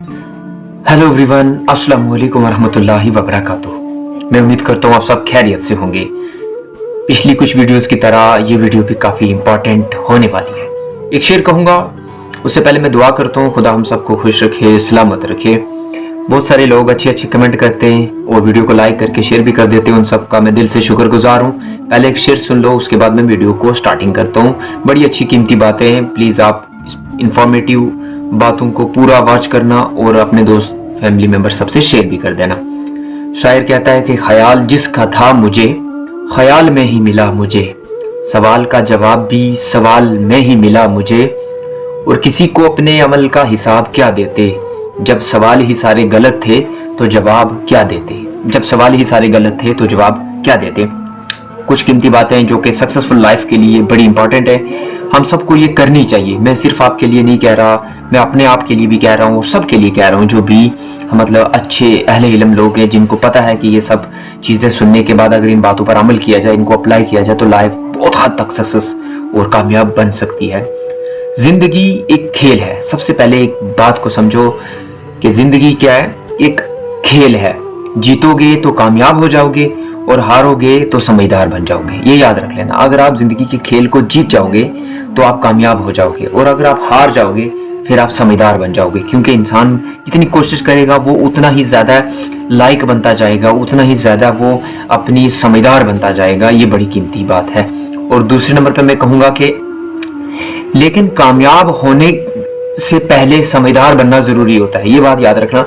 Hello everyone, अस्सलाम वालेकुम वरहमतुल्लाहि वबरकातुहू। मैं उम्मीद करता हूँ आप सब खैरियत से होंगे। पिछली कुछ वीडियोस की तरह ये वीडियो भी काफ़ी इम्पोर्टेंट होने वाली है। एक शेर कहूँगा, उससे पहले मैं दुआ करता हूँ खुदा हम सबको खुश रखे, सलामत रखे। बहुत सारे लोग अच्छे अच्छे कमेंट करते हैं और वीडियो को लाइक करके शेयर भी कर देते हैं, उन सब का मैं दिल से शुक्रगुजार हूँ। पहले एक शेर सुन लो, उसके बाद मैं वीडियो को स्टार्टिंग करता हूँ। बड़ी अच्छी कीमती बातें हैं, प्लीज़ आप इंफॉर्मेटिव बातों को पूरा वॉच करना और अपने दोस्त फैमिली मेंबर सबसे शेयर भी कर देना। शायर कहता है कि ख्याल जिसका था मुझे ख्याल में ही मिला मुझे, सवाल का जवाब भी सवाल में ही मिला मुझे, और किसी को अपने अमल का हिसाब क्या देते, जब सवाल ही सारे गलत थे तो जवाब क्या देते, जब सवाल ही सारे गलत थे तो जवाब क्या देते। कुछ कीमती बातें जो कि सक्सेसफुल लाइफ के लिए बड़ी इंपॉर्टेंट है, हम सबको ये करनी चाहिए। मैं सिर्फ आपके लिए नहीं कह रहा, मैं अपने आप के लिए भी कह रहा हूँ और सबके लिए कह रहा हूँ जो भी मतलब अच्छे अहले इल्म लोग हैं, जिनको पता है कि ये सब चीज़ें सुनने के बाद अगर इन बातों पर अमल किया जाए, इनको अप्लाई किया जाए तो लाइफ बहुत हद तक सक्सेस और कामयाब बन सकती है। जिंदगी एक खेल है। सबसे पहले एक बात को समझो कि जिंदगी क्या है, एक खेल है। जीतोगे तो कामयाब हो जाओगे और हारोगे तो समझदार बन जाओगे। ये याद रख लेना। अगर आप जिंदगी के खेल को जीत जाओगे तो आप कामयाब हो जाओगे, और अगर आप हार जाओगे फिर आप समझदार बन जाओगे। क्योंकि इंसान जितनी कोशिश करेगा वो उतना ही ज़्यादा लायक बनता जाएगा, उतना ही ज़्यादा वो अपनी समझदार बनता जाएगा। ये बड़ी कीमती बात है। और दूसरे नंबर पर मैं कहूँगा कि लेकिन कामयाब होने से पहले समझदार बनना ज़रूरी होता है। ये बात याद रखना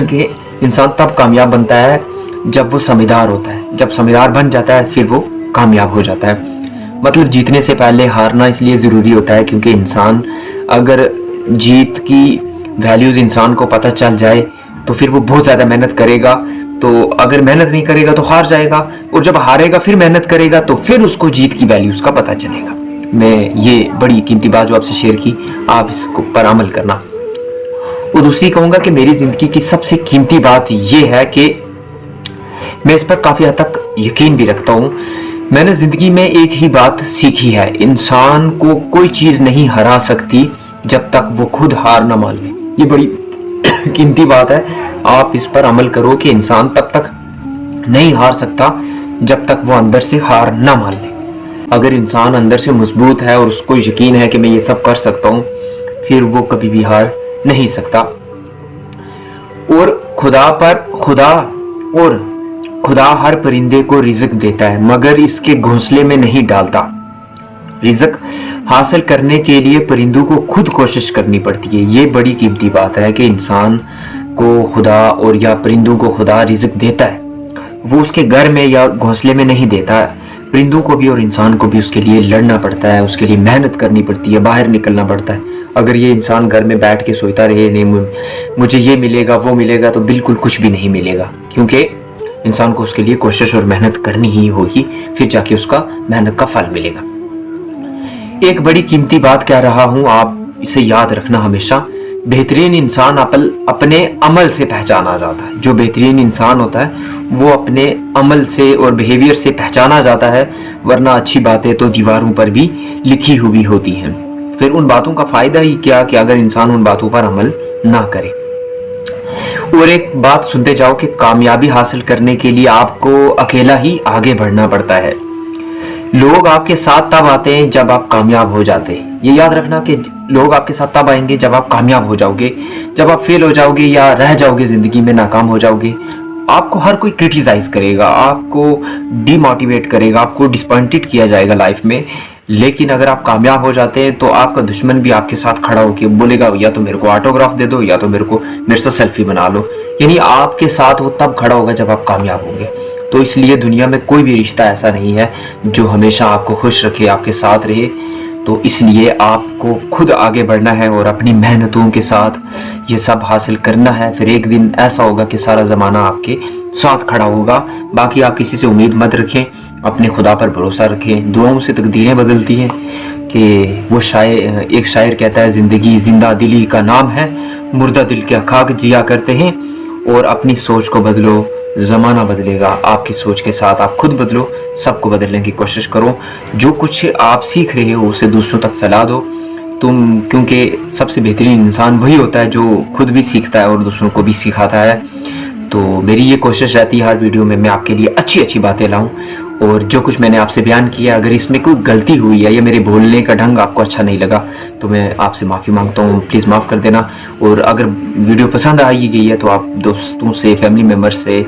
कि इंसान तब कामयाब बनता है जब वो समझदार होता है। जब समझदार बन जाता है फिर वो कामयाब हो जाता है। मतलब जीतने से पहले हारना इसलिए ज़रूरी होता है क्योंकि इंसान अगर जीत की वैल्यूज़ इंसान को पता चल जाए तो फिर वो बहुत ज़्यादा मेहनत करेगा। तो अगर मेहनत नहीं करेगा तो हार जाएगा, और जब हारेगा फिर मेहनत करेगा तो फिर उसको जीत की वैल्यूज़ का पता चलेगा। मैं ये बड़ी कीमती बात जो आपसे शेयर की, आप इसको पर अमल करना। और दूसरी कहूँगा कि मेरी ज़िंदगी की सबसे कीमती बात ये है कि मैं इस पर काफ़ी हद तक यकीन भी रखता हूँ। मैंने ज़िंदगी में एक ही बात सीखी है, इंसान को कोई चीज़ नहीं हरा सकती जब तक वो खुद हार ना मान ले। ये बड़ी कीमती बात है, आप इस पर अमल करो कि इंसान तब तक नहीं हार सकता जब तक वो अंदर से हार ना मान ले। अगर इंसान अंदर से मजबूत है और उसको यकीन है कि मैं ये सब कर सकता हूँ, फिर वो कभी भी हार नहीं सकता। और खुदा हर परिंदे को रिज़्क देता है मगर इसके घोंसले में नहीं डालता। रिज़्क हासिल करने के लिए परिंदों को खुद कोशिश करनी पड़ती है। ये बड़ी कीमती बात है कि इंसान को खुदा और या परिंदों को खुदा रिज़्क देता है, वो उसके घर में या घोंसले में नहीं देता है। परिंदों को भी और इंसान को भी उसके लिए लड़ना पड़ता है, उसके लिए मेहनत करनी पड़ती है, बाहर निकलना पड़ता है। अगर ये इंसान घर में बैठ के सोचता रहे नहीं मुझे ये मिलेगा वो मिलेगा, तो बिल्कुल कुछ भी नहीं मिलेगा। क्योंकि इंसान को उसके लिए कोशिश और मेहनत करनी ही होगी, फिर जाके उसका मेहनत का फल मिलेगा। एक बड़ी कीमती बात कह रहा हूँ, आप इसे याद रखना हमेशा। बेहतरीन इंसान अपने अमल से पहचाना जाता है। जो बेहतरीन इंसान होता है वो अपने अमल से और बिहेवियर से पहचाना जाता है, वरना अच्छी बातें तो दीवारों पर भी लिखी हुई होती हैं। फिर उन बातों का फ़ायदा ही क्या कि अगर इंसान उन बातों पर अमल ना करे। और एक बात सुनते जाओ कि कामयाबी हासिल करने के लिए आपको अकेला ही आगे बढ़ना पड़ता है। लोग आपके साथ तब आते हैं जब आप कामयाब हो जाते हैं। ये याद रखना कि लोग आपके साथ तब आएंगे जब आप कामयाब हो जाओगे। जब आप फेल हो जाओगे या रह जाओगे, ज़िंदगी में नाकाम हो जाओगे, आपको हर कोई क्रिटिसाइज करेगा, आपको डीमोटिवेट करेगा, आपको डिसअपॉइंटेड किया जाएगा लाइफ में। लेकिन अगर आप कामयाब हो जाते हैं तो आपका दुश्मन भी आपके साथ खड़ा होकर बोलेगा या तो मेरे को ऑटोग्राफ दे दो या तो मेरे से सेल्फी बना लो। यानी आपके साथ वो तब खड़ा होगा जब आप कामयाब होंगे। तो इसलिए दुनिया में कोई भी रिश्ता ऐसा नहीं है जो हमेशा आपको खुश रखे, आपके साथ रहे। तो इसलिए आपको खुद आगे बढ़ना है और अपनी मेहनतों के साथ ये सब हासिल करना है। फिर एक दिन ऐसा होगा कि सारा ज़माना आपके साथ खड़ा होगा। बाकी आप किसी से उम्मीद मत रखें, अपने खुदा पर भरोसा रखें। दुआओं से तकदीरें बदलती हैं कि वो एक शायर कहता है, ज़िंदगी जिंदा दिली का नाम है, मुर्दा दिल के खाक जिया करते हैं। और अपनी सोच को बदलो, ज़माना बदलेगा आपकी सोच के साथ। आप खुद बदलो, सबको बदलने की कोशिश करो। जो कुछ आप सीख रहे हो उसे दूसरों तक फैला दो। तुम, क्योंकि सबसे बेहतरीन इंसान वही होता है जो खुद भी सीखता है और दूसरों को भी सिखाता है। तो मेरी ये कोशिश रहती है हर वीडियो में मैं आपके लिए अच्छी अच्छी बातें लाऊं, और जो कुछ मैंने आपसे बयान किया, अगर इसमें कोई गलती हुई है या मेरे बोलने का ढंग आपको अच्छा नहीं लगा तो मैं आपसे माफ़ी मांगता हूँ, प्लीज़ माफ़ कर देना। और अगर वीडियो पसंद आई गई है तो आप दोस्तों से, फैमिली मेम्बर से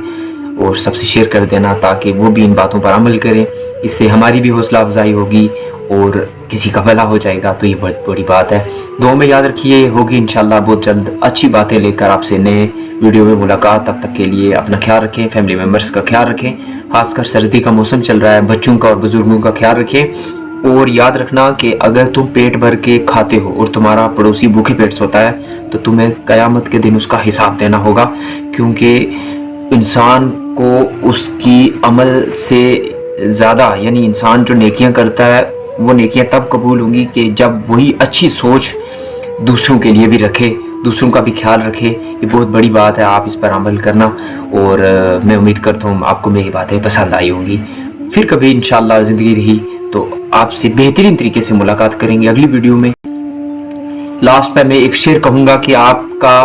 और सबसे शेयर कर देना, ताकि वो भी इन बातों पर अमल करें। इससे हमारी भी हौसला अफजाई होगी और किसी का भला हो जाएगा, तो ये बहुत बड़ी बात है। दुआ में याद रखिए, होगी इंशाल्लाह बहुत जल्द अच्छी बातें लेकर आपसे नए वीडियो में मुलाकात। तब तक के लिए अपना ख्याल रखें, फैमिली मेम्बर्स का ख्याल रखें, खासकर सर्दी का मौसम चल रहा है, बच्चों का और बुजुर्गों का ख्याल रखें। और याद रखना कि अगर तुम पेट भर के खाते हो और तुम्हारा पड़ोसी भूखे पेट सोता है तो तुम्हें क़यामत के दिन उसका हिसाब देना होगा, क्योंकि इंसान को उसकी अमल से ज़्यादा, यानी इंसान जो नेकियां करता है वो नेकियां तब कबूल होंगी कि जब वही अच्छी सोच दूसरों के लिए भी रखे, दूसरों का भी ख्याल रखे। ये बहुत बड़ी बात है, आप इस पर अमल करना। और मैं उम्मीद करता हूँ आपको मेरी बातें पसंद आई होंगी। फिर कभी इंशाल्लाह ज़िंदगी रही तो आपसे बेहतरीन तरीके से मुलाकात करेंगे अगली वीडियो में। लास्ट में मैं एक शेर कहूँगा कि आपका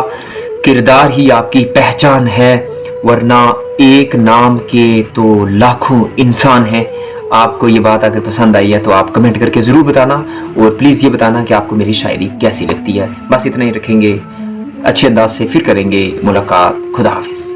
किरदार ही आपकी पहचान है, वरना एक नाम के तो लाखों इंसान हैं। आपको ये बात अगर पसंद आई है तो आप कमेंट करके ज़रूर बताना, और प्लीज़ ये बताना कि आपको मेरी शायरी कैसी लगती है। बस इतना ही रखेंगे, अच्छे अंदाज से फिर करेंगे मुलाकात। खुदा हाफिज़।